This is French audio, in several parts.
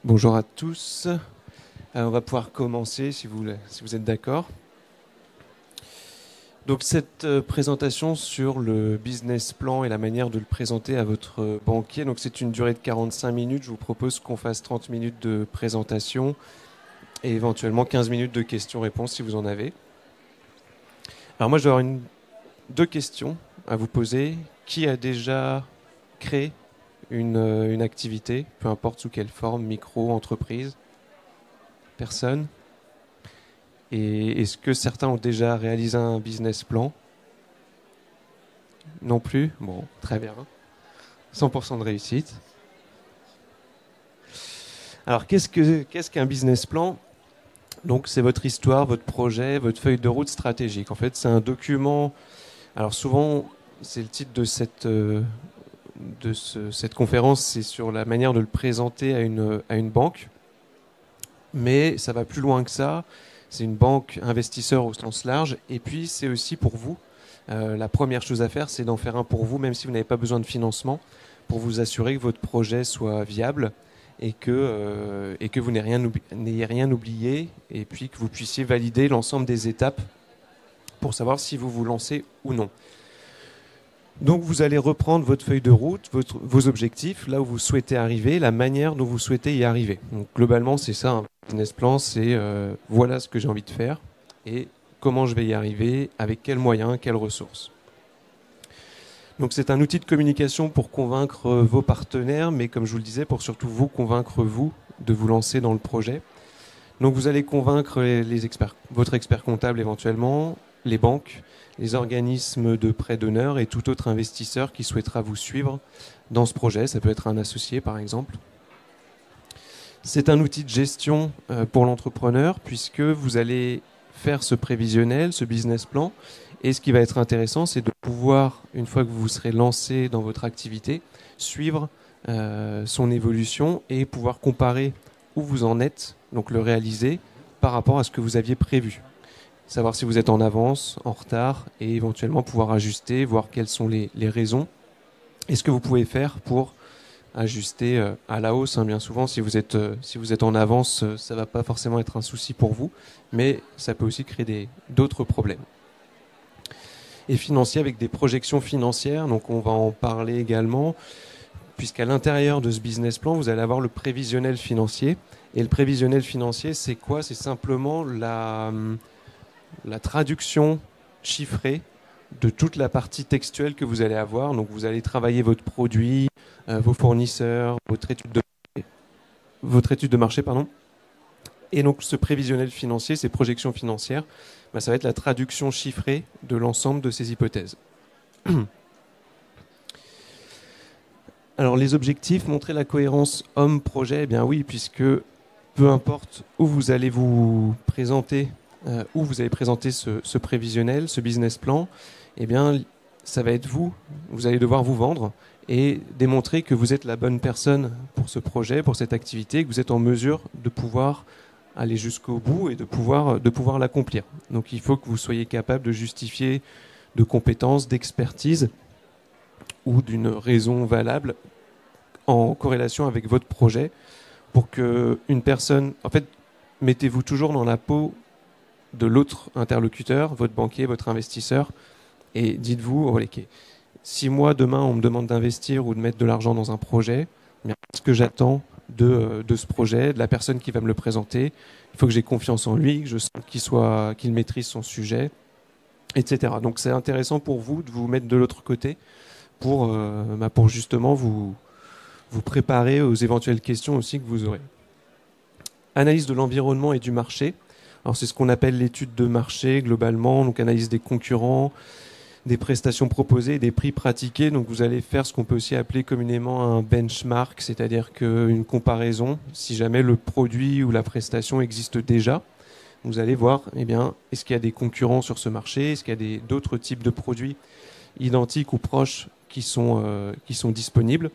Bonjour à tous. On va pouvoir commencer si vous êtes d'accord. Donc cette présentation sur le business plan et la manière de le présenter à votre banquier, donc c'est une durée de 45 minutes. Je vous propose qu'on fasse 30 minutes de présentation et éventuellement 15 minutes de questions-réponses si vous en avez. Alors moi je vais avoir deux questions à vous poser. Qui a déjà créé une activité, peu importe sous quelle forme, micro, entreprise? Personne? Et est-ce que certains ont déjà réalisé un business plan? Non plus? Bon, très bien. 100% de réussite. Alors, qu'est-ce qu'un business plan? Donc, c'est votre histoire, votre projet, votre feuille de route stratégique. En fait, c'est un document. Alors, souvent, c'est le titre de cette conférence, c'est sur la manière de le présenter à une banque. Mais ça va plus loin que ça. C'est une banque investisseur au sens large. Et puis, c'est aussi pour vous. La première chose à faire, c'est d'en faire un pour vous, même si vous n'avez pas besoin de financement, pour vous assurer que votre projet soit viable et que vous n'ayez rien oublié, et puis que vous puissiez valider l'ensemble des étapes pour savoir si vous vous lancez ou non. Donc vous allez reprendre votre feuille de route, vos objectifs, là où vous souhaitez arriver, la manière dont vous souhaitez y arriver. Donc globalement, c'est ça, un business plan, c'est voilà ce que j'ai envie de faire et comment je vais y arriver, avec quels moyens, quelles ressources. Donc c'est un outil de communication pour convaincre vos partenaires, mais comme je vous le disais, pour surtout vous convaincre vous de vous lancer dans le projet. Donc vous allez convaincre les experts, votre expert comptable éventuellement, les banques, les organismes de prêt d'honneur et tout autre investisseur qui souhaitera vous suivre dans ce projet. Ça peut être un associé par exemple. C'est un outil de gestion pour l'entrepreneur puisque vous allez faire ce prévisionnel, ce business plan. Et ce qui va être intéressant, c'est de pouvoir, une fois que vous vous serez lancé dans votre activité, suivre son évolution et pouvoir comparer où vous en êtes, donc le réaliser par rapport à ce que vous aviez prévu. Savoir si vous êtes en avance, en retard, et éventuellement pouvoir ajuster, voir quelles sont les raisons, et ce que vous pouvez faire pour ajuster à la hausse. Bien souvent, si vous êtes en avance, ça ne va pas forcément être un souci pour vous, mais ça peut aussi créer d'autres problèmes. Et financier avec des projections financières, donc on va en parler également, puisqu'à l'intérieur de ce business plan, vous allez avoir le prévisionnel financier. Et le prévisionnel financier, c'est quoi? C'est simplement la traduction chiffrée de toute la partie textuelle que vous allez avoir. Donc vous allez travailler votre produit, vos fournisseurs, votre étude de marché, pardon. Et donc ce prévisionnel financier, ces projections financières, ça va être la traduction chiffrée de l'ensemble de ces hypothèses. Alors les objectifs, montrer la cohérence homme-projet, eh bien oui, puisque peu importe où vous allez vous présenter, où vous allez présenter ce prévisionnel, ce business plan, eh bien ça va être vous allez devoir vous vendre et démontrer que vous êtes la bonne personne pour ce projet, pour cette activité, que vous êtes en mesure de pouvoir aller jusqu'au bout et de pouvoir l'accomplir. Donc il faut que vous soyez capable de justifier de compétences, d'expertise ou d'une raison valable en corrélation avec votre projet pour qu'une personne... En fait, mettez-vous toujours dans la peau de l'autre interlocuteur, votre banquier, votre investisseur, et dites-vous, ok, si moi demain on me demande d'investir ou de mettre de l'argent dans un projet, qu'est-ce que j'attends de ce projet, de la personne qui va me le présenter? Il faut que j'ai confiance en lui, que je sente qu'il maîtrise son sujet, etc. Donc c'est intéressant pour vous de vous mettre de l'autre côté pour justement vous préparer aux éventuelles questions aussi que vous aurez. Analyse de l'environnement et du marché. Alors c'est ce qu'on appelle l'étude de marché globalement, donc analyse des concurrents, des prestations proposées, des prix pratiqués. Donc vous allez faire ce qu'on peut aussi appeler communément un benchmark, c'est-à-dire qu'une comparaison, si jamais le produit ou la prestation existe déjà. Vous allez voir, est-ce qu'il y a des concurrents sur ce marché? Est-ce qu'il y a d'autres types de produits identiques ou proches qui sont disponibles?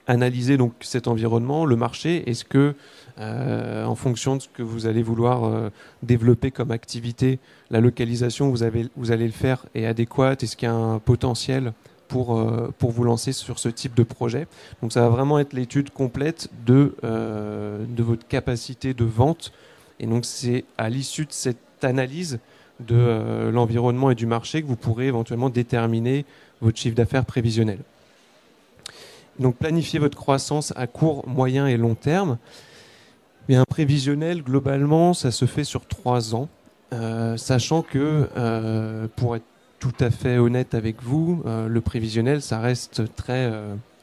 Analyser donc cet environnement, le marché. Est-ce que, en fonction de ce que vous allez vouloir développer comme activité, la localisation où vous allez le faire est adéquate? Est-ce qu'il y a un potentiel pour vous lancer sur ce type de projet. Donc ça va vraiment être l'étude complète de votre capacité de vente. Et donc c'est à l'issue de cette analyse de l'environnement et du marché que vous pourrez éventuellement déterminer votre chiffre d'affaires prévisionnel. Donc planifiez votre croissance à court, moyen et long terme. Mais un prévisionnel, globalement, ça se fait sur 3 ans, sachant que, pour être tout à fait honnête avec vous, le prévisionnel, ça reste très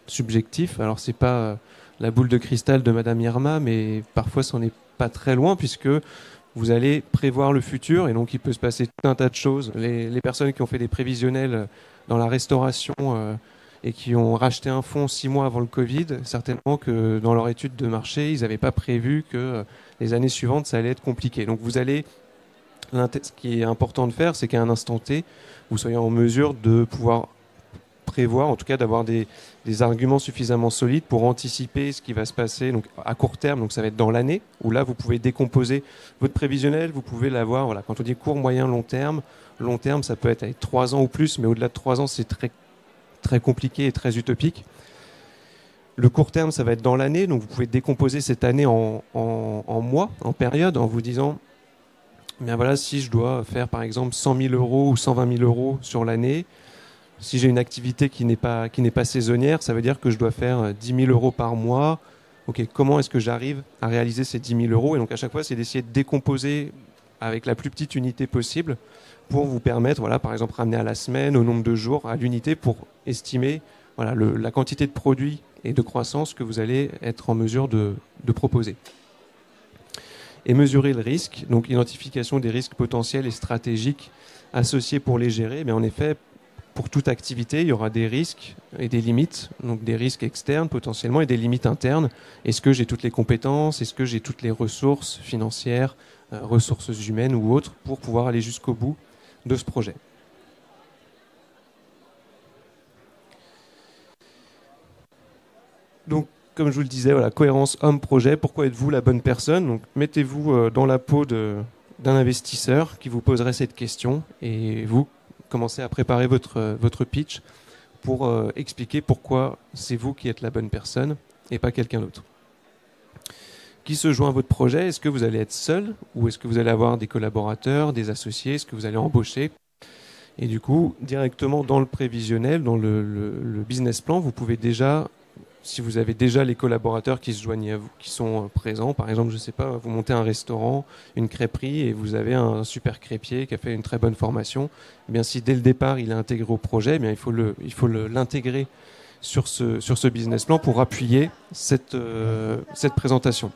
subjectif. Alors, c'est pas la boule de cristal de Madame Irma, mais parfois, c'en est pas très loin, puisque vous allez prévoir le futur, et donc il peut se passer tout un tas de choses. Les personnes qui ont fait des prévisionnels dans la restauration et qui ont racheté un fonds 6 mois avant le Covid, certainement que dans leur étude de marché, ils n'avaient pas prévu que les années suivantes, ça allait être compliqué. Donc vous allez, ce qui est important de faire, c'est qu'à un instant T, vous soyez en mesure de pouvoir prévoir, en tout cas d'avoir des arguments suffisamment solides pour anticiper ce qui va se passer donc à court terme, donc ça va être dans l'année, où là vous pouvez décomposer votre prévisionnel, vous pouvez l'avoir, voilà, quand on dit court, moyen, long terme ça peut être avec 3 ans ou plus, mais au-delà de 3 ans c'est très compliqué et très utopique. Le court terme, ça va être dans l'année, donc vous pouvez décomposer cette année en mois, en période, en vous disant, bien voilà, si je dois faire par exemple 100 000 euros ou 120 000 euros sur l'année, si j'ai une activité qui n'est pas saisonnière, ça veut dire que je dois faire 10 000 euros par mois. Ok, comment est-ce que j'arrive à réaliser ces 10 000 euros? Et donc à chaque fois, c'est d'essayer de décomposer avec la plus petite unité possible pour vous permettre, voilà, par exemple, ramener à la semaine, au nombre de jours, à l'unité, pour estimer voilà, la quantité de produits et de croissance que vous allez être en mesure de proposer. Et mesurer le risque, donc identification des risques potentiels et stratégiques associés pour les gérer. Mais en effet, pour toute activité, il y aura des risques et des limites, donc des risques externes potentiellement et des limites internes. Est-ce que j'ai toutes les compétences? Est-ce que j'ai toutes les ressources financières, ressources humaines ou autres pour pouvoir aller jusqu'au bout de ce projet? Donc, comme je vous le disais, voilà, cohérence homme-projet. Pourquoi êtes-vous la bonne personne? Donc, mettez-vous dans la peau d'un investisseur qui vous poserait cette question et vous commencez à préparer votre pitch pour expliquer pourquoi c'est vous qui êtes la bonne personne et pas quelqu'un d'autre. Qui se joint à votre projet? Est-ce que vous allez être seul ou est-ce que vous allez avoir des collaborateurs, des associés? Est-ce que vous allez embaucher? Et du coup, directement dans le prévisionnel, dans le business plan, vous pouvez déjà, si vous avez déjà les collaborateurs qui se joignent à vous, qui sont présents, par exemple, je ne sais pas, vous montez un restaurant, une crêperie, et vous avez un super crêpier qui a fait une très bonne formation, eh bien si dès le départ il est intégré au projet, eh bien il faut l'intégrer sur ce business plan pour appuyer cette présentation.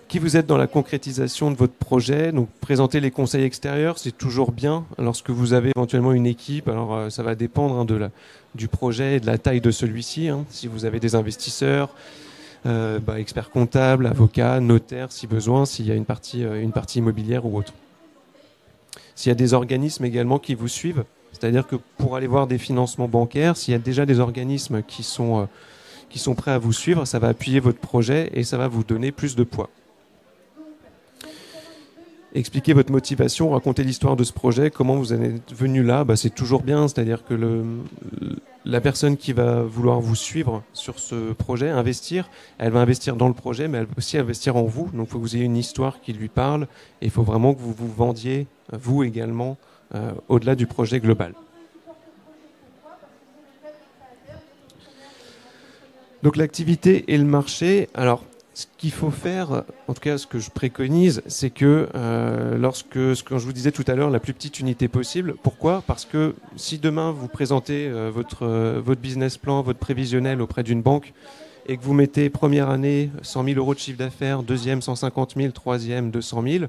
Qui vous êtes dans la concrétisation de votre projet, donc présenter les conseils extérieurs, c'est toujours bien lorsque vous avez éventuellement une équipe. Alors ça va dépendre du projet et de la taille de celui-ci. Si vous avez des investisseurs, experts comptables, avocats, notaires si besoin, s'il y a une partie immobilière ou autre. S'il y a des organismes également qui vous suivent, c'est-à-dire que pour aller voir des financements bancaires, s'il y a déjà des organismes qui sont prêts à vous suivre, ça va appuyer votre projet et ça va vous donner plus de poids. Expliquer votre motivation, raconter l'histoire de ce projet, comment vous en êtes venu là, c'est toujours bien, c'est-à-dire que la personne qui va vouloir vous suivre sur ce projet, investir, elle va investir dans le projet, mais elle va aussi investir en vous, donc il faut que vous ayez une histoire qui lui parle, et il faut vraiment que vous vous vendiez, vous également, au-delà du projet global. Donc l'activité et le marché, alors ce qu'il faut faire, en tout cas ce que je préconise, c'est que quand je vous disais tout à l'heure, la plus petite unité possible. Pourquoi? Parce que si demain vous présentez votre business plan, votre prévisionnel auprès d'une banque et que vous mettez première année 100 000 euros de chiffre d'affaires, deuxième 150 000, troisième 200 000,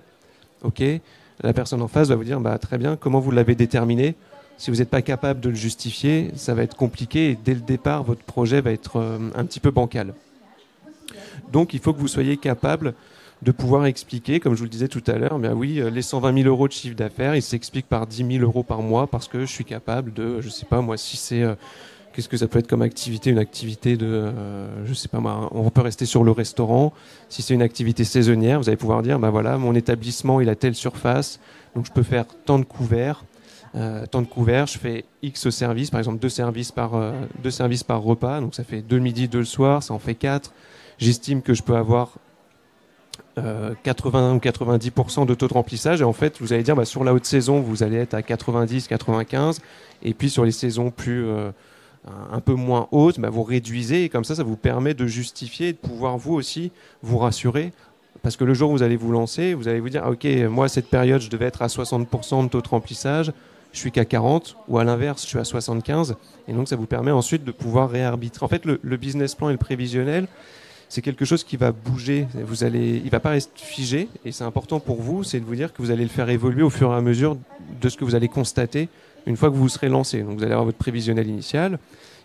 ok, la personne en face va vous dire très bien, comment vous l'avez déterminé? Si vous n'êtes pas capable de le justifier, ça va être compliqué et dès le départ, votre projet va être un petit peu bancal. Donc, il faut que vous soyez capable de pouvoir expliquer, comme je vous le disais tout à l'heure, oui, les 120 000 euros de chiffre d'affaires, ils s'expliquent par 10 000 euros par mois parce que je suis capable de, je sais pas moi, si c'est, qu'est-ce que ça peut être comme activité? Une activité de, je sais pas moi, on peut rester sur le restaurant. Si c'est une activité saisonnière, vous allez pouvoir dire, voilà, mon établissement, il a telle surface, donc je peux faire tant de couverts. temps de couvert, je fais X services, par exemple deux services par repas, donc ça fait 2 le midi, 2 le soir, ça en fait 4. J'estime que je peux avoir 80 ou 90% de taux de remplissage, et en fait vous allez dire sur la haute saison vous allez être à 90, 95, et puis sur les saisons plus un peu moins hautes, vous réduisez, et comme ça vous permet de justifier et de pouvoir vous aussi vous rassurer. Parce que le jour où vous allez vous lancer, vous allez vous dire, ok, moi, cette période, je devais être à 60% de taux de remplissage, je suis qu'à 40, ou à l'inverse, je suis à 75. Et donc, ça vous permet ensuite de pouvoir réarbitrer. En fait, le business plan et le prévisionnel, c'est quelque chose qui va bouger. Il va pas rester figé. Et c'est important pour vous, c'est de vous dire que vous allez le faire évoluer au fur et à mesure de ce que vous allez constater une fois que vous serez lancé. Donc, vous allez avoir votre prévisionnel initial.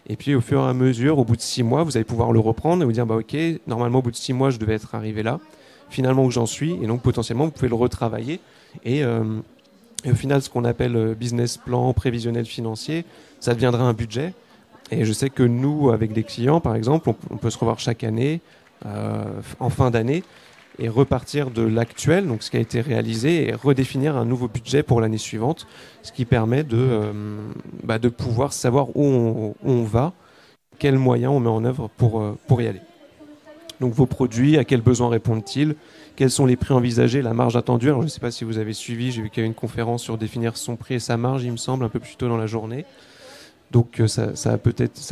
Et puis, au fur et à mesure, au bout de 6 mois, vous allez pouvoir le reprendre et vous dire, ok, normalement, au bout de 6 mois, je devais être arrivé là. Finalement où j'en suis, et donc potentiellement vous pouvez le retravailler, et au final ce qu'on appelle business plan prévisionnel financier, ça deviendra un budget. Et je sais que nous, avec des clients par exemple, on peut se revoir chaque année en fin d'année et repartir de l'actuel, donc ce qui a été réalisé, et redéfinir un nouveau budget pour l'année suivante, ce qui permet de pouvoir savoir où on va, quels moyens on met en œuvre pour y aller. Donc vos produits, à quels besoins répondent-ils? Quels sont les prix envisagés, la marge attendue? Alors je ne sais pas si vous avez suivi, j'ai vu qu'il y avait une conférence sur définir son prix et sa marge, il me semble, un peu plus tôt dans la journée. Donc ça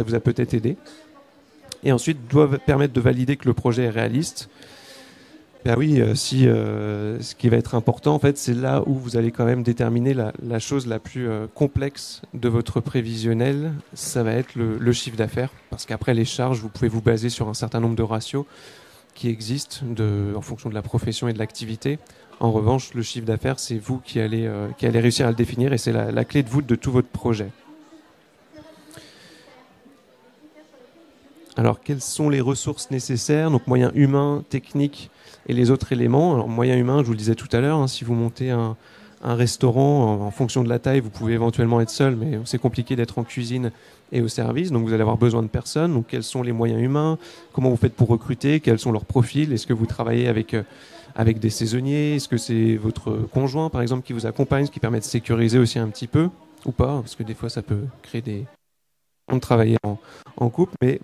vous a peut-être aidé. Et ensuite, doivent permettre de valider que le projet est réaliste. Ce qui va être important, en fait, c'est là où vous allez quand même déterminer la chose la plus complexe de votre prévisionnel, ça va être le chiffre d'affaires, parce qu'après les charges, vous pouvez vous baser sur un certain nombre de ratios qui existent en fonction de la profession et de l'activité. En revanche, le chiffre d'affaires, c'est vous qui allez réussir à le définir, et c'est la clé de voûte de tout votre projet. Alors, quelles sont les ressources nécessaires? Donc, moyens humains, techniques et les autres éléments. Alors, moyens humains, je vous le disais tout à l'heure, si vous montez un restaurant, en fonction de la taille, vous pouvez éventuellement être seul, mais c'est compliqué d'être en cuisine et au service. Donc, vous allez avoir besoin de personnes. Donc, quels sont les moyens humains? Comment vous faites pour recruter? Quels sont leurs profils? Est-ce que vous travaillez avec des saisonniers? Est-ce que c'est votre conjoint, par exemple, qui vous accompagne, ce qui permet de sécuriser aussi un petit peu ou pas? Parce que des fois, ça peut créer de travailler en couple, mais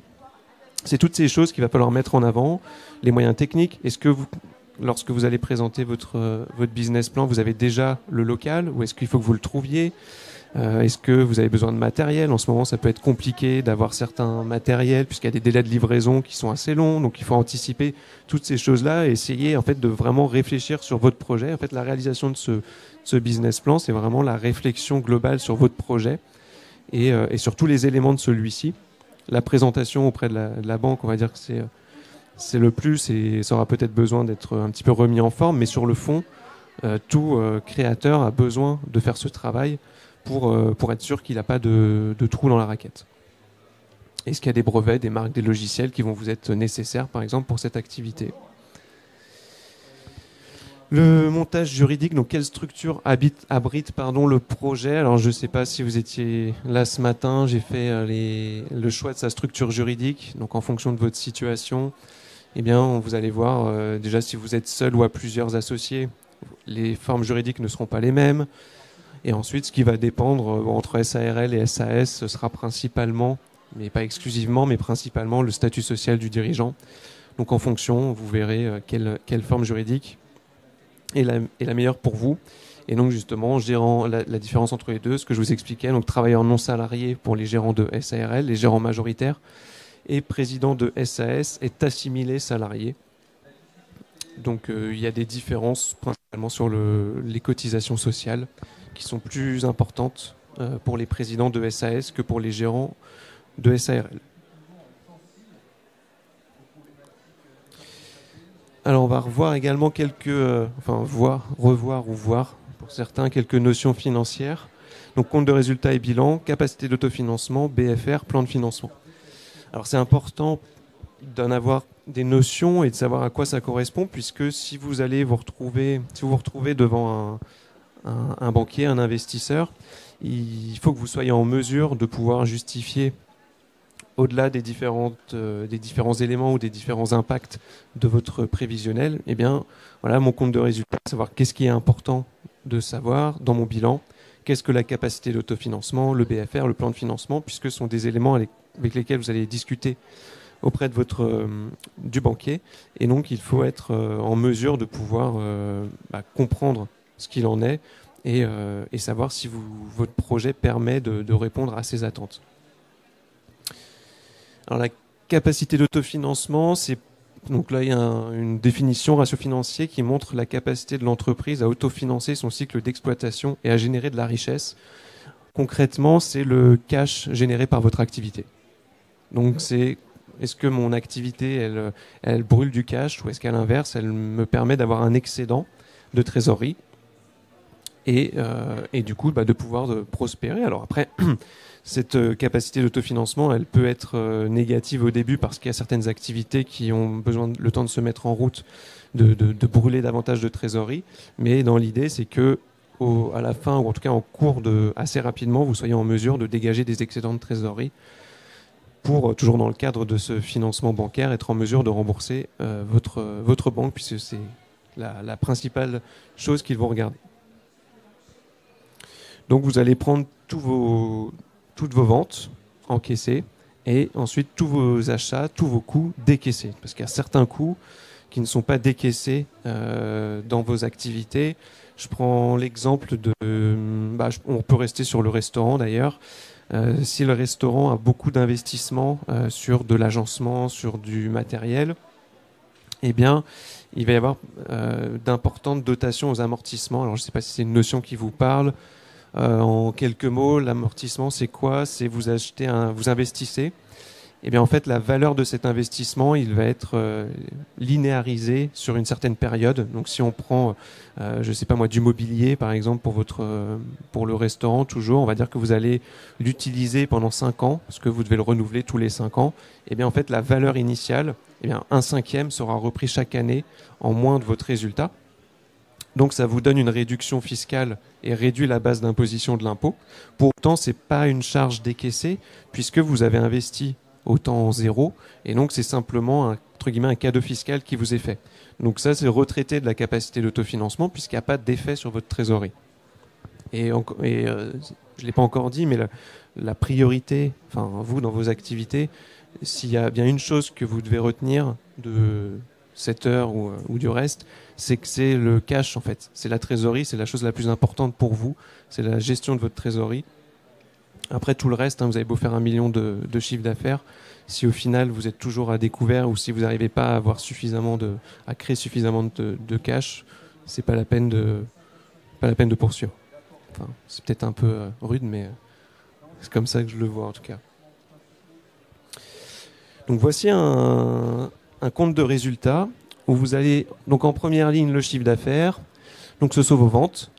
c'est toutes ces choses qu'il va falloir mettre en avant. Les moyens techniques. Est-ce que lorsque vous allez présenter votre business plan, vous avez déjà le local, ou est-ce qu'il faut que vous le trouviez? Est-ce que vous avez besoin de matériel? En ce moment, ça peut être compliqué d'avoir certains matériels puisqu'il y a des délais de livraison qui sont assez longs. Donc, il faut anticiper toutes ces choses-là et essayer en fait de vraiment réfléchir sur votre projet. En fait, la réalisation de ce business plan, c'est vraiment la réflexion globale sur votre projet et sur tous les éléments de celui-ci. La présentation auprès de la banque, on va dire que c'est le plus, et ça aura peut-être besoin d'être un petit peu remis en forme, mais sur le fond, tout créateur a besoin de faire ce travail pour être sûr qu'il n'a pas de trou dans la raquette. Est-ce qu'il y a des brevets, des marques, des logiciels qui vont vous être nécessaires, par exemple, pour cette activité? Le montage juridique, donc quelle structure abrite le projet? Alors je ne sais pas si vous étiez là ce matin, j'ai fait le choix de sa structure juridique. Donc en fonction de votre situation, vous allez voir déjà si vous êtes seul ou à plusieurs associés, les formes juridiques ne seront pas les mêmes. Et ensuite, ce qui va dépendre entre SARL et SAS, ce sera principalement, mais pas exclusivement, mais principalement le statut social du dirigeant. Donc en fonction, vous verrez quelle forme juridique est la meilleure pour vous. Et donc justement, gérant la différence entre les deux, ce que je vous expliquais, donc travailleur non salarié pour les gérants de SARL, les gérants majoritaires, et président de SAS est assimilé salarié. Donc il y a des différences principalement sur les cotisations sociales qui sont plus importantes pour les présidents de SAS que pour les gérants de SARL. Alors on va revoir également revoir pour certains quelques notions financières. Donc compte de résultat et bilan, capacité d'autofinancement, BFR, plan de financement. Alors c'est important d'en avoir des notions et de savoir à quoi ça correspond, puisque si vous vous retrouvez devant un banquier, un investisseur, il faut que vous soyez en mesure de pouvoir justifier, au-delà des différents éléments ou des différents impacts de votre prévisionnel, mon compte de résultat, savoir qu'est-ce qui est important de savoir dans mon bilan, qu'est-ce que la capacité d'autofinancement, le BFR, le plan de financement, puisque ce sont des éléments avec lesquels vous allez discuter auprès de du banquier. Et donc, il faut être en mesure de pouvoir comprendre ce qu'il en est et savoir si votre projet permet de répondre à ces attentes. Alors, la capacité d'autofinancement, donc là, il y a une définition ratio financier qui montre la capacité de l'entreprise à autofinancer son cycle d'exploitation et à générer de la richesse. Concrètement, c'est le cash généré par votre activité. Donc, est-ce que mon activité, elle brûle du cash, ou est-ce qu'à l'inverse, elle me permet d'avoir un excédent de trésorerie et du coup de pouvoir prospérer. Alors après, cette capacité d'autofinancement, elle peut être négative au début parce qu'il y a certaines activités qui ont besoin le temps de se mettre en route, de brûler davantage de trésorerie. Mais dans l'idée, c'est que à la fin, ou en tout cas en cours assez rapidement, vous soyez en mesure de dégager des excédents de trésorerie pour, toujours dans le cadre de ce financement bancaire, être en mesure de rembourser votre banque, puisque c'est la principale chose qu'ils vont regarder. Donc vous allez prendre toutes vos ventes encaissées et ensuite tous vos achats, tous vos coûts décaissés. Parce qu'il y a certains coûts qui ne sont pas décaissés dans vos activités. Je prends l'exemple on peut rester sur le restaurant d'ailleurs. Si le restaurant a beaucoup d'investissements sur de l'agencement, sur du matériel, eh bien, il va y avoir d'importantes dotations aux amortissements. Alors, je ne sais pas si c'est une notion qui vous parle. En quelques mots, l'amortissement, c'est quoi? C'est vous investissez. Eh bien, en fait, la valeur de cet investissement, il va être linéarisé sur une certaine période. Donc, si on prend, je sais pas moi, du mobilier, par exemple, pour le restaurant, toujours, on va dire que vous allez l'utiliser pendant 5 ans, parce que vous devez le renouveler tous les 5 ans. Eh bien, en fait, la valeur initiale, eh bien, 1/5 sera repris chaque année en moins de votre résultat. Donc, ça vous donne une réduction fiscale et réduit la base d'imposition de l'impôt. Pour autant, c'est pas une charge décaissée, puisque vous avez investi autant en zéro, et donc c'est simplement entre guillemets un cadeau fiscal qui vous est fait. Donc ça, c'est retraité de la capacité d'autofinancement puisqu'il n'y a pas d'effet sur votre trésorerie. Je ne l'ai pas encore dit, mais la priorité, enfin vous dans vos activités, s'il y a bien une chose que vous devez retenir de cette heure ou du reste, c'est que c'est le cash en fait. C'est la trésorerie, c'est la chose la plus importante pour vous, c'est la gestion de votre trésorerie. Après tout le reste, vous avez beau faire 1 million de chiffre d'affaires, si au final vous êtes toujours à découvert ou si vous n'arrivez pas à avoir à créer suffisamment de cash, c'est pas la peine de poursuivre. Enfin, c'est peut-être un peu rude, mais c'est comme ça que je le vois en tout cas. Donc voici un compte de résultats où vous allez donc en première ligne le chiffre d'affaires, donc ce sont vos ventes.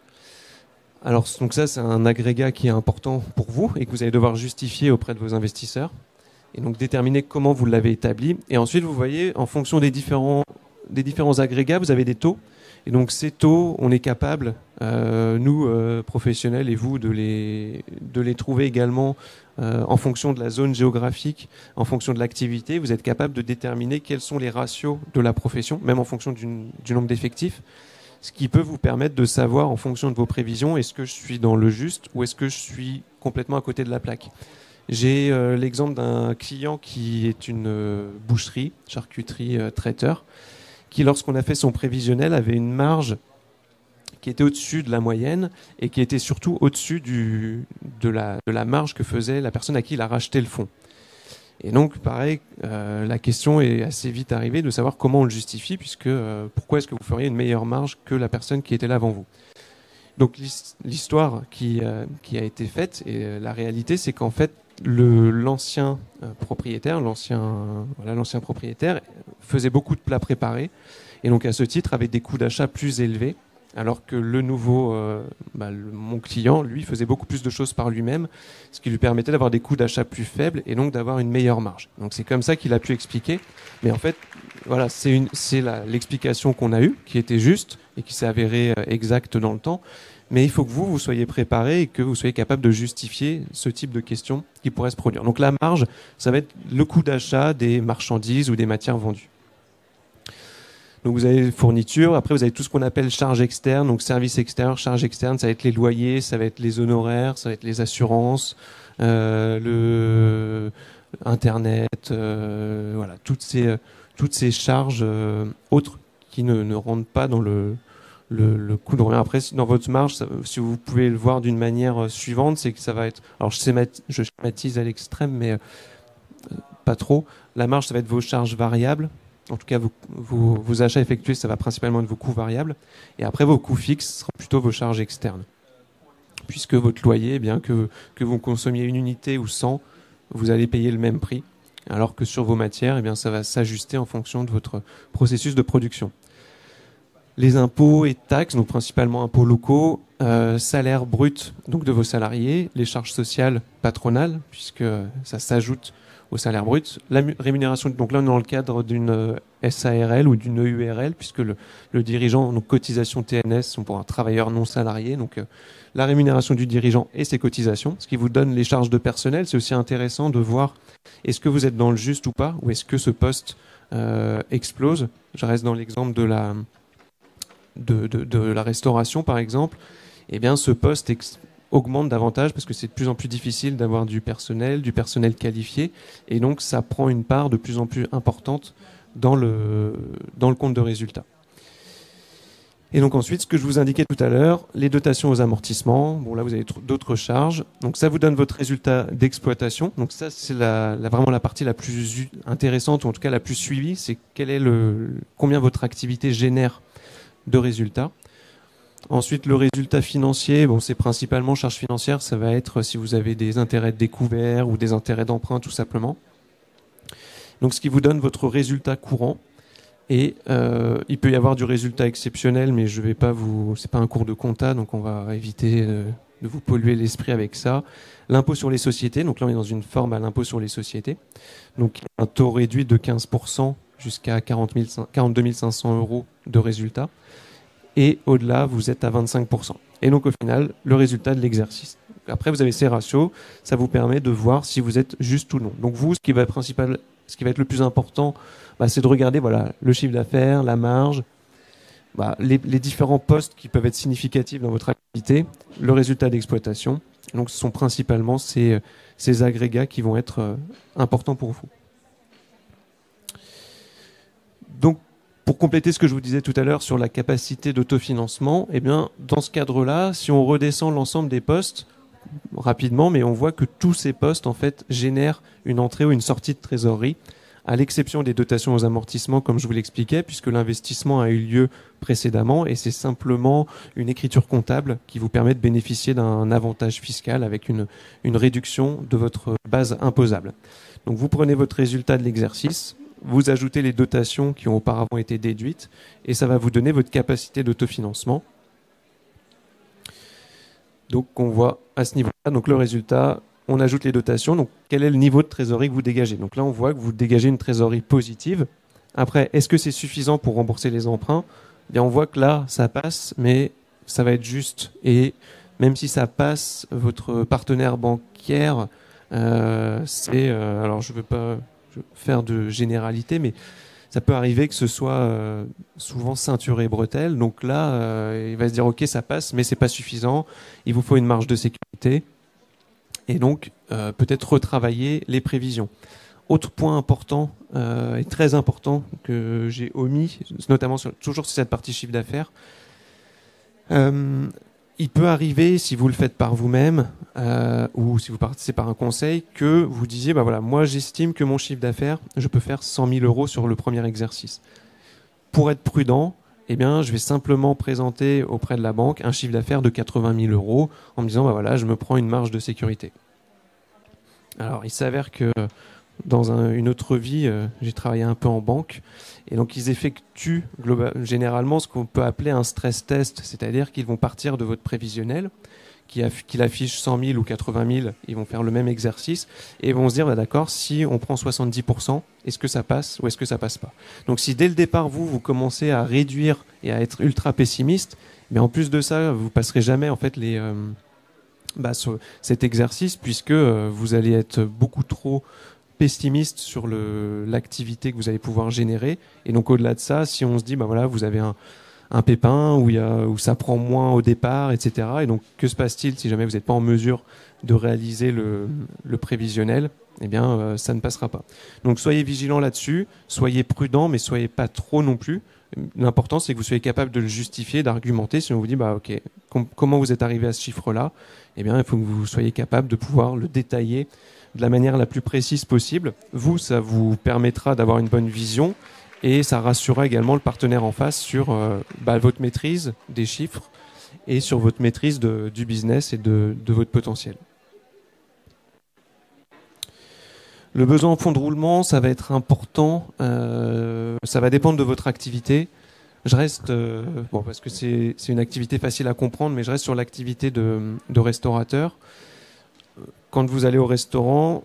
Alors, donc ça, c'est un agrégat qui est important pour vous et que vous allez devoir justifier auprès de vos investisseurs. Et donc, déterminer comment vous l'avez établi. Et ensuite, vous voyez, en fonction des différents agrégats, vous avez des taux. Et donc, ces taux, on est capable, nous, professionnels, et vous, de les trouver également en fonction de la zone géographique, en fonction de l'activité. Vous êtes capable de déterminer quels sont les ratios de la profession, même en fonction du nombre d'effectifs. Ce qui peut vous permettre de savoir en fonction de vos prévisions, est-ce que je suis dans le juste ou est-ce que je suis complètement à côté de la plaque. J'ai l'exemple d'un client qui est une boucherie, charcuterie, traiteur, qui lorsqu'on a fait son prévisionnel avait une marge qui était au-dessus de la moyenne et qui était surtout au-dessus de la marge que faisait la personne à qui il a racheté le fonds. Et donc, pareil, la question est assez vite arrivée de savoir comment on le justifie, puisque pourquoi est-ce que vous feriez une meilleure marge que la personne qui était là avant vous. Donc, l'histoire qui a été faite, et la réalité, c'est qu'en fait, l'ancien propriétaire faisait beaucoup de plats préparés, et donc à ce titre, avait des coûts d'achat plus élevés, alors que le nouveau, mon client, lui, faisait beaucoup plus de choses par lui-même, ce qui lui permettait d'avoir des coûts d'achat plus faibles et donc d'avoir une meilleure marge. Donc c'est comme ça qu'il a pu expliquer. Mais en fait, voilà, c'est l'explication qu'on a eue, qui était juste et qui s'est avérée exacte dans le temps. Mais il faut que vous soyez préparé et que vous soyez capable de justifier ce type de questions qui pourraient se produire. Donc la marge, ça va être le coût d'achat des marchandises ou des matières vendues. Donc vous avez fourniture, après vous avez tout ce qu'on appelle charges externes, donc services extérieurs, charges externes, ça va être les loyers, ça va être les honoraires, ça va être les assurances, le Internet, voilà, toutes ces charges autres qui ne rentrent pas dans le coût de revient. Après, dans votre marge, si vous pouvez le voir d'une manière suivante, c'est que ça va être, alors je schématise à l'extrême, mais pas trop. La marge, ça va être vos charges variables. En tout cas, vos achats effectués, ça va principalement être vos coûts variables. Et après, vos coûts fixes seront plutôt vos charges externes. Puisque votre loyer, eh bien que vous consommiez une unité ou 100, vous allez payer le même prix. Alors que sur vos matières, eh bien, ça va s'ajuster en fonction de votre processus de production. Les impôts et taxes, donc principalement impôts locaux, salaire brut donc de vos salariés, les charges sociales patronales, puisque ça s'ajoute au salaire brut, la rémunération, donc là on est dans le cadre d'une SARL ou d'une EURL, puisque le dirigeant, donc cotisation TNS, sont pour un travailleur non salarié, donc la rémunération du dirigeant et ses cotisations, ce qui vous donne les charges de personnel. C'est aussi intéressant de voir est-ce que vous êtes dans le juste ou pas, ou est-ce que ce poste explose. Je reste dans l'exemple de la restauration par exemple. Eh bien ce poste augmente davantage parce que c'est de plus en plus difficile d'avoir du personnel qualifié, et donc ça prend une part de plus en plus importante dans le compte de résultat. Et donc ensuite, ce que je vous indiquais tout à l'heure, les dotations aux amortissements. Bon, là vous avez d'autres charges. Donc ça vous donne votre résultat d'exploitation. Donc ça c'est vraiment la partie la plus intéressante, ou en tout cas la plus suivie, c'est combien votre activité génère de résultats. Ensuite, le résultat financier, bon, c'est principalement charges financières. Ça va être si vous avez des intérêts de découvert ou des intérêts d'emprunt, tout simplement. Donc, ce qui vous donne votre résultat courant. Et il peut y avoir du résultat exceptionnel, mais je vais pas c'est pas un cours de compta, donc on va éviter de vous polluer l'esprit avec ça. L'impôt sur les sociétés. Donc là, on est dans une forme à l'impôt sur les sociétés. Donc, un taux réduit de 15% jusqu'à 42 500 euros de résultat. Et au-delà, vous êtes à 25%. Et donc, au final, le résultat de l'exercice. Après, vous avez ces ratios. Ça vous permet de voir si vous êtes juste ou non. Donc, vous, ce qui va être le plus important, c'est de regarder le chiffre d'affaires, la marge, les différents postes qui peuvent être significatifs dans votre activité, le résultat d'exploitation. Donc, ce sont principalement ces agrégats qui vont être importants pour vous. Donc, pour compléter ce que je vous disais tout à l'heure sur la capacité d'autofinancement, eh bien, dans ce cadre-là, si on redescend l'ensemble des postes rapidement, mais on voit que tous ces postes en fait génèrent une entrée ou une sortie de trésorerie, à l'exception des dotations aux amortissements, comme je vous l'expliquais, puisque l'investissement a eu lieu précédemment, et c'est simplement une écriture comptable qui vous permet de bénéficier d'un avantage fiscal avec une réduction de votre base imposable. Donc vous prenez votre résultat de l'exercice, vous ajoutez les dotations qui ont auparavant été déduites, et ça va vous donner votre capacité d'autofinancement. Donc on voit à ce niveau-là, donc le résultat, on ajoute les dotations, donc quel est le niveau de trésorerie que vous dégagez. Donc là on voit que vous dégagez une trésorerie positive. Après, est-ce que c'est suffisant pour rembourser les emprunts? Eh bien, on voit que là ça passe, mais ça va être juste. Et même si ça passe, votre partenaire bancaire, alors je ne veux pas faire de généralité, mais ça peut arriver que ce soit souvent ceinture et bretelles. Donc là, il va se dire ok, ça passe, mais c'est pas suffisant. Il vous faut une marge de sécurité, et donc peut-être retravailler les prévisions. Autre point important et très important que j'ai omis, notamment toujours sur cette partie chiffre d'affaires. Il peut arriver, si vous le faites par vous-même ou si vous partez par un conseil, que vous disiez, moi j'estime que mon chiffre d'affaires, je peux faire 100 000 euros sur le premier exercice. Pour être prudent, eh bien, je vais simplement présenter auprès de la banque un chiffre d'affaires de 80 000 euros en me disant, je me prends une marge de sécurité. Alors, il s'avère que dans une autre vie, j'ai travaillé un peu en banque, et donc ils effectuent généralement ce qu'on peut appeler un stress test, c'est-à-dire qu'ils vont partir de votre prévisionnel, qu'il affiche 100 000 ou 80 000, ils vont faire le même exercice, et vont se dire, d'accord, si on prend 70%, est-ce que ça passe ou est-ce que ça passe pas? Donc si dès le départ, vous commencez à réduire et à être ultra pessimiste, mais en plus de ça, vous passerez jamais en fait cet exercice, puisque vous allez être beaucoup trop pessimiste sur l'activité que vous allez pouvoir générer. Et donc au-delà de ça, si on se dit bah voilà, vous avez un pépin où ça prend moins au départ, etc. Et donc que se passe-t-il si jamais vous n'êtes pas en mesure de réaliser le prévisionnel? Eh bien, ça ne passera pas. Donc soyez vigilants là-dessus, soyez prudents, mais soyez pas trop non plus. L'important, c'est que vous soyez capable de le justifier, d'argumenter. Si on vous dit, bah ok, comment vous êtes arrivé à ce chiffre-là? Eh bien, il faut que vous soyez capable de pouvoir le détailler de la manière la plus précise possible. Vous, ça vous permettra d'avoir une bonne vision et ça rassurera également le partenaire en face sur votre maîtrise des chiffres et sur votre maîtrise du business et de votre potentiel. Le besoin en fonds de roulement, ça va être important. Ça va dépendre de votre activité. Je reste, parce que c'est une activité facile à comprendre, mais je reste sur l'activité de restaurateur. Quand vous allez au restaurant,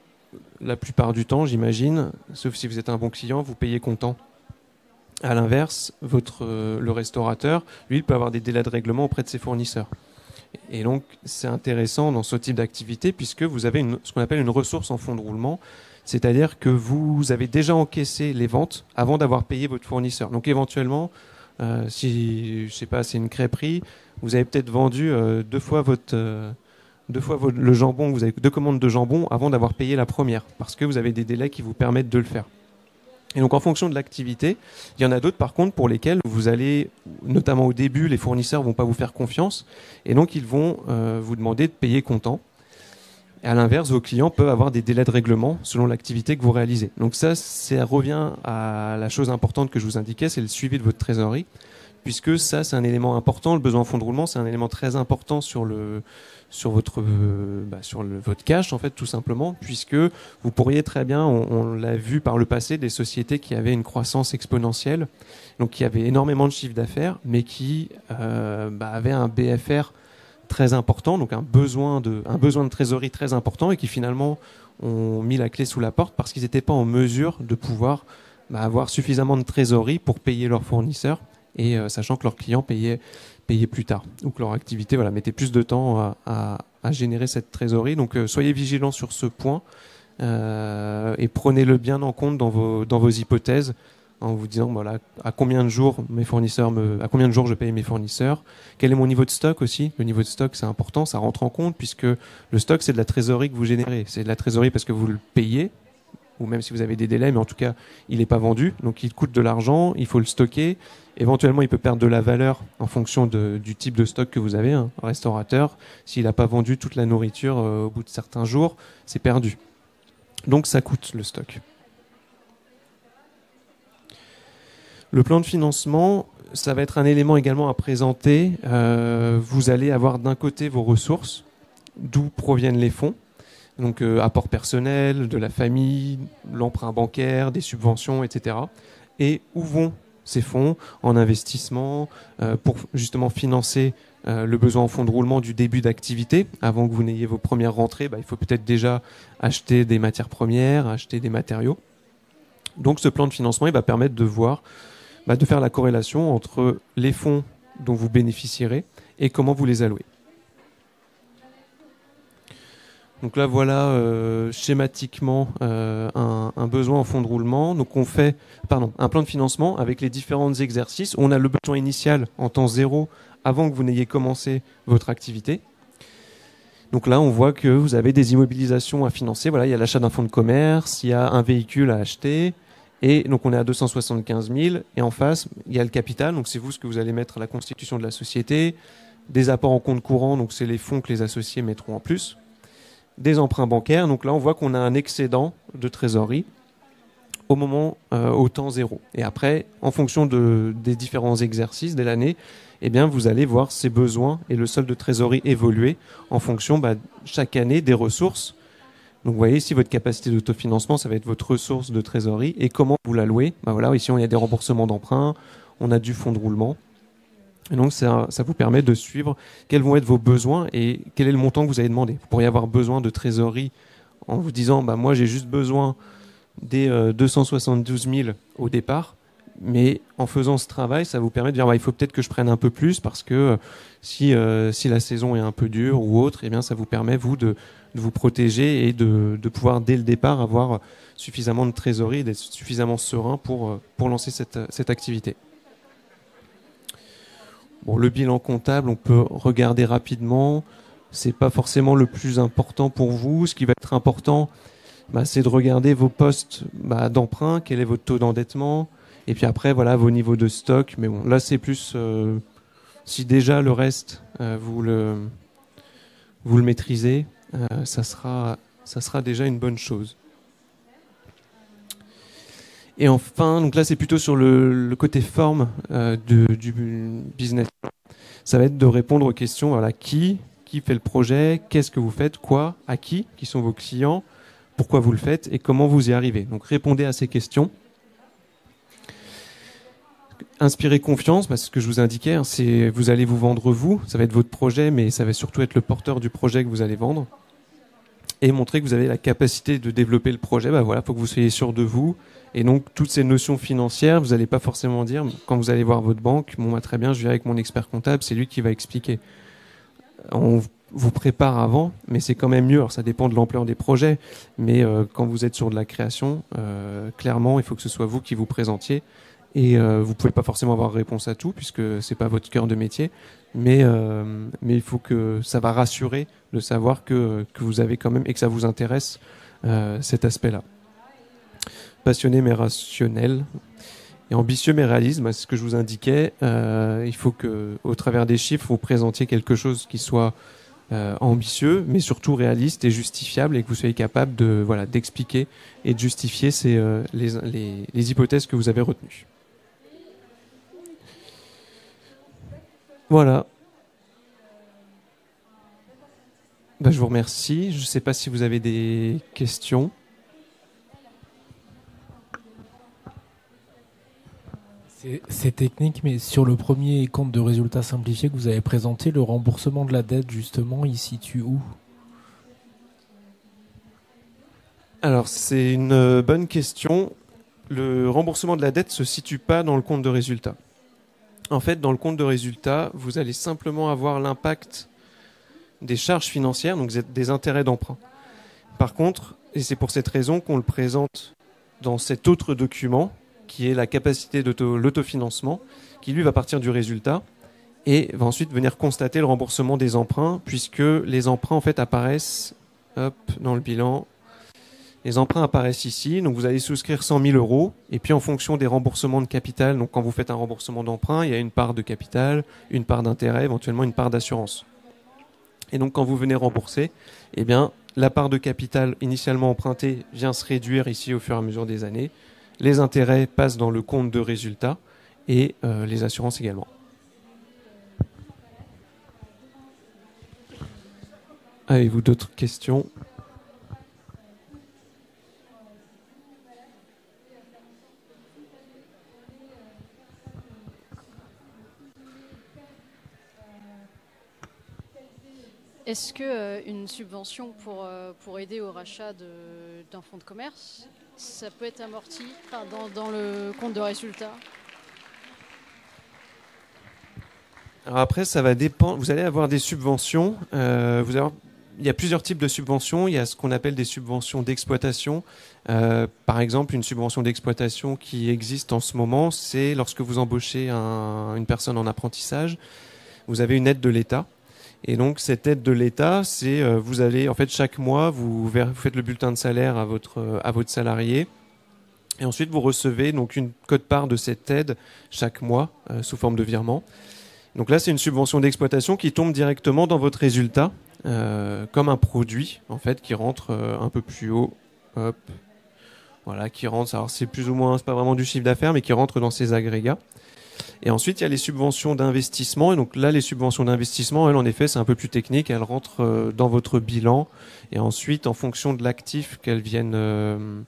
la plupart du temps, j'imagine, sauf si vous êtes un bon client, vous payez comptant. À l'inverse, le restaurateur, lui, il peut avoir des délais de règlement auprès de ses fournisseurs. Et donc, c'est intéressant dans ce type d'activité puisque vous avez ce qu'on appelle une ressource en fonds de roulement, c'est-à-dire que vous avez déjà encaissé les ventes avant d'avoir payé votre fournisseur. Donc, éventuellement, si, je sais pas, c'est une crêperie, vous avez peut-être vendu deux fois le jambon, vous avez 2 commandes de jambon avant d'avoir payé la première, parce que vous avez des délais qui vous permettent de le faire. Et donc en fonction de l'activité, il y en a d'autres par contre pour lesquels vous allez, notamment au début, les fournisseurs vont pas vous faire confiance, et donc ils vont vous demander de payer comptant. Et à l'inverse, vos clients peuvent avoir des délais de règlement selon l'activité que vous réalisez. Donc ça revient à la chose importante que je vous indiquais, c'est le suivi de votre trésorerie, puisque ça, c'est un élément important. Le besoin en fonds de roulement, c'est un élément très important sur votre cash, en fait, tout simplement, puisque vous pourriez très bien, on l'a vu par le passé, des sociétés qui avaient une croissance exponentielle, donc qui avaient énormément de chiffre d'affaires, mais qui avaient un BFR très important, donc un besoin de trésorerie très important, et qui finalement ont mis la clé sous la porte parce qu'ils n'étaient pas en mesure de pouvoir avoir suffisamment de trésorerie pour payer leurs fournisseurs, et sachant que leurs clients payaient plus tard, ou que leur activité mettait plus de temps à générer cette trésorerie. Donc soyez vigilants sur ce point et prenez-le bien en compte dans vos hypothèses, en vous disant voilà, à combien de jours je paye mes fournisseurs, quel est mon niveau de stock aussi. Le niveau de stock, c'est important, ça rentre en compte, puisque le stock, c'est de la trésorerie que vous générez. C'est de la trésorerie parce que vous le payez, ou même si vous avez des délais, mais en tout cas, il n'est pas vendu, donc il coûte de l'argent, il faut le stocker. Éventuellement, il peut perdre de la valeur en fonction du type de stock que vous avez. Un restaurateur, s'il n'a pas vendu toute la nourriture au bout de certains jours, c'est perdu. Donc ça coûte le stock. Le plan de financement, ça va être un élément également à présenter. Vous allez avoir d'un côté vos ressources, d'où proviennent les fonds. Donc apport personnel, de la famille, l'emprunt bancaire, des subventions, etc. Et où vont ces fonds en investissement pour justement financer le besoin en fonds de roulement du début d'activité. Avant que vous n'ayez vos premières rentrées, il faut peut-être déjà acheter des matières premières, acheter des matériaux. Donc ce plan de financement, il va permettre de voir, de faire la corrélation entre les fonds dont vous bénéficierez et comment vous les allouez. Donc là, voilà schématiquement un besoin en fonds de roulement. Donc on fait un plan de financement avec les différents exercices. On a le besoin initial en temps zéro avant que vous n'ayez commencé votre activité. Donc là, on voit que vous avez des immobilisations à financer. Voilà, il y a l'achat d'un fonds de commerce, il y a un véhicule à acheter. Et donc on est à 275 000. Et en face, il y a le capital. Donc c'est vous ce que vous allez mettre à la constitution de la société. Des apports en compte courant, donc c'est les fonds que les associés mettront en plus. Des emprunts bancaires. Donc là, on voit qu'on a un excédent de trésorerie au temps zéro. Et après, en fonction des différents exercices de l'année, vous allez voir ces besoins et le solde de trésorerie évoluer en fonction chaque année des ressources. Donc vous voyez ici votre capacité d'autofinancement, ça va être votre ressource de trésorerie et comment vous la louez. Ici, on a des remboursements d'emprunts, on a du fonds de roulement. Et donc ça vous permet de suivre quels vont être vos besoins et quel est le montant que vous avez demandé. Vous pourriez avoir besoin de trésorerie en vous disant moi j'ai juste besoin des 272 000 au départ, Mais en faisant ce travail, ça vous permet de dire il faut peut-être que je prenne un peu plus parce que si la saison est un peu dure ou autre, eh bien ça vous permet vous de vous protéger et de pouvoir dès le départ avoir suffisamment de trésorerie, d'être suffisamment serein pour lancer cette activité. Bon, le bilan comptable, on peut regarder rapidement. C'est pas forcément le plus important pour vous. Ce qui va être important, c'est de regarder vos postes d'emprunt, quel est votre taux d'endettement, et puis après voilà vos niveaux de stock. Mais bon, là c'est plus si déjà le reste vous le maîtrisez, ça sera déjà une bonne chose. Et enfin, donc là c'est plutôt sur le côté forme du business. Ça va être de répondre aux questions, voilà, qui fait le projet, qu'est-ce que vous faites, quoi, à qui sont vos clients, pourquoi vous le faites et comment vous y arrivez. Donc répondez à ces questions. Inspirez confiance, c'est ce que je vous indiquais, hein, c'est vous allez vous vendre vous, ça va être votre projet, mais ça va surtout être le porteur du projet que vous allez vendre. Et montrer que vous avez la capacité de développer le projet, voilà, faut que vous soyez sûr de vous. Et donc, toutes ces notions financières, vous n'allez pas forcément dire, quand vous allez voir votre banque, très bien, je viens avec mon expert comptable, c'est lui qui va expliquer. On vous prépare avant, mais c'est quand même mieux. Alors, ça dépend de l'ampleur des projets, mais quand vous êtes sur de la création, clairement, il faut que ce soit vous qui vous présentiez. Et vous pouvez pas forcément avoir réponse à tout, puisque c'est pas votre cœur de métier. Mais il faut que ça va rassurer de savoir que vous avez quand même, et que ça vous intéresse cet aspect-là. Passionné mais rationnel. Et ambitieux mais réaliste, c'est ce que je vous indiquais. Il faut que, au travers des chiffres, vous présentiez quelque chose qui soit ambitieux, mais surtout réaliste et justifiable, et que vous soyez capable d'expliquer et de justifier les hypothèses que vous avez retenues. Voilà. Je vous remercie. Je ne sais pas si vous avez des questions. C'est technique, mais sur le premier compte de résultats simplifié que vous avez présenté, le remboursement de la dette, justement, il situe où ? Alors, c'est une bonne question. Le remboursement de la dette ne se situe pas dans le compte de résultats. En fait, dans le compte de résultats, vous allez simplement avoir l'impact des charges financières, donc des intérêts d'emprunt. Par contre, et c'est pour cette raison qu'on le présente dans cet autre document, qui est la capacité de l'autofinancement, qui lui va partir du résultat et va ensuite venir constater le remboursement des emprunts, puisque les emprunts en fait apparaissent dans le bilan. Les emprunts apparaissent ici, donc vous allez souscrire 100 000 €, et puis en fonction des remboursements de capital, donc quand vous faites un remboursement d'emprunt, il y a une part de capital, une part d'intérêt, éventuellement une part d'assurance. Et donc quand vous venez rembourser, eh bien, la part de capital initialement empruntée vient se réduire ici au fur et à mesure des années. Les intérêts passent dans le compte de résultat et les assurances également. Avez-vous d'autres questions ? Est-ce qu'une subvention pour aider au rachat d'un fonds de commerce, ça peut être amorti dans le compte de résultat ? Alors après, ça va dépendre. Vous allez avoir des subventions. Il y a plusieurs types de subventions. Il y a ce qu'on appelle des subventions d'exploitation. Par exemple, une subvention d'exploitation qui existe en ce moment, c'est lorsque vous embauchez une personne en apprentissage, vous avez une aide de l'État. Et donc cette aide de l'État, c'est vous allez en fait chaque mois vous faites le bulletin de salaire à votre salarié, et ensuite vous recevez donc une quote-part de cette aide chaque mois sous forme de virement. Donc là c'est une subvention d'exploitation qui tombe directement dans votre résultat comme un produit en fait qui rentre un peu plus haut, hop, voilà, qui rentre. Alors c'est plus ou moins, c'est pas vraiment du chiffre d'affaires, mais qui rentre dans ces agrégats. Et ensuite, il y a les subventions d'investissement. Et donc là, les subventions d'investissement, elles, en effet, c'est un peu plus technique. Elles rentrent dans votre bilan. Et ensuite, en fonction de l'actif qu'elles viennent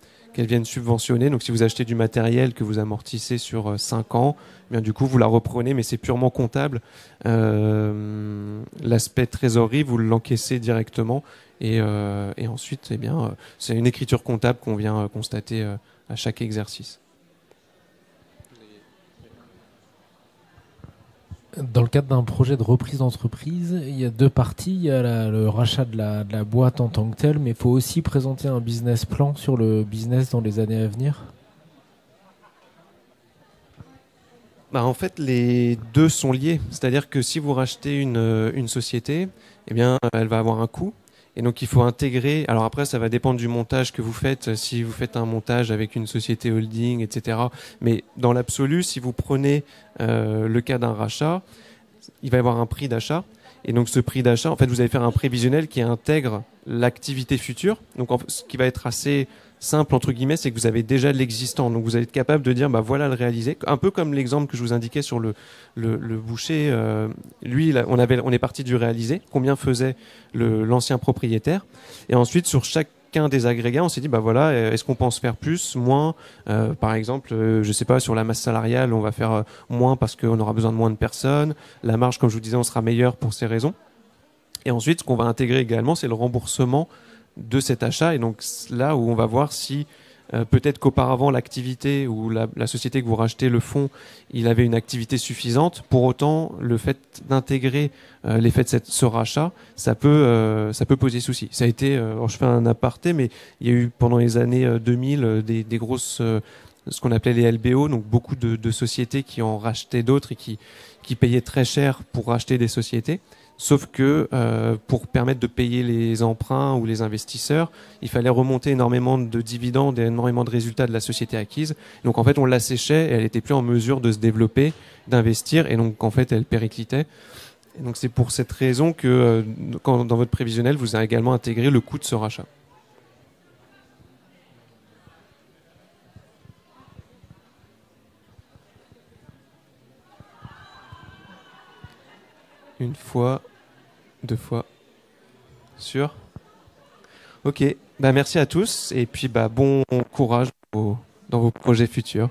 subventionner, donc si vous achetez du matériel que vous amortissez sur 5 ans, eh bien, du coup, vous la reprenez, mais c'est purement comptable. L'aspect trésorerie, vous l'encaissez directement. Et ensuite, eh bien, c'est une écriture comptable qu'on vient constater à chaque exercice. Dans le cadre d'un projet de reprise d'entreprise, il y a deux parties. Il y a le rachat de la boîte en tant que telle, mais il faut aussi présenter un business plan sur le business dans les années à venir. Bah, en fait, les deux sont liés. C'est-à-dire que si vous rachetez une société, eh bien, elle va avoir un coût. Et donc, il faut intégrer. Alors après, ça va dépendre du montage que vous faites. Si vous faites un montage avec une société holding, etc. Mais dans l'absolu, si vous prenez le cas d'un rachat, il va y avoir un prix d'achat. Et donc, ce prix d'achat, en fait, vous allez faire un prévisionnel qui intègre l'activité future. Donc, ce qui va être assez simple, entre guillemets, c'est que vous avez déjà de l'existant. Donc, vous allez être capable de dire, bah voilà, le réaliser. Un peu comme l'exemple que je vous indiquais sur le boucher. Lui, là, on est parti du réalisé. Combien faisait l'ancien propriétaire? Et ensuite, sur chacun des agrégats, on s'est dit, bah voilà, est-ce qu'on pense faire plus, moins? Par exemple, je sais pas, sur la masse salariale, on va faire moins parce qu'on aura besoin de moins de personnes. La marge, comme je vous disais, on sera meilleur pour ces raisons. Et ensuite, ce qu'on va intégrer également, c'est le remboursement de cet achat. Et donc là où on va voir si peut-être qu'auparavant l'activité ou la société que vous rachetez, le fonds, il avait une activité suffisante. Pour autant, le fait d'intégrer l'effet de ce rachat, ça peut poser souci. Ça a été, alors je fais un aparté, mais il y a eu pendant les années 2000 des grosses ce qu'on appelait les LBO, donc beaucoup de sociétés qui en rachetaient d'autres et qui payaient très cher pour racheter des sociétés. Sauf que pour permettre de payer les emprunts ou les investisseurs, il fallait remonter énormément de dividendes et énormément de résultats de la société acquise. Donc en fait, on l'asséchait et elle était plus en mesure de se développer, d'investir, et donc en fait, elle périclitait. Et donc c'est pour cette raison que dans votre prévisionnel, vous avez également intégré le coût de ce rachat. Une fois, deux fois. Sûr? Ok. Bah, merci à tous et puis bah, bon courage dans vos projets futurs.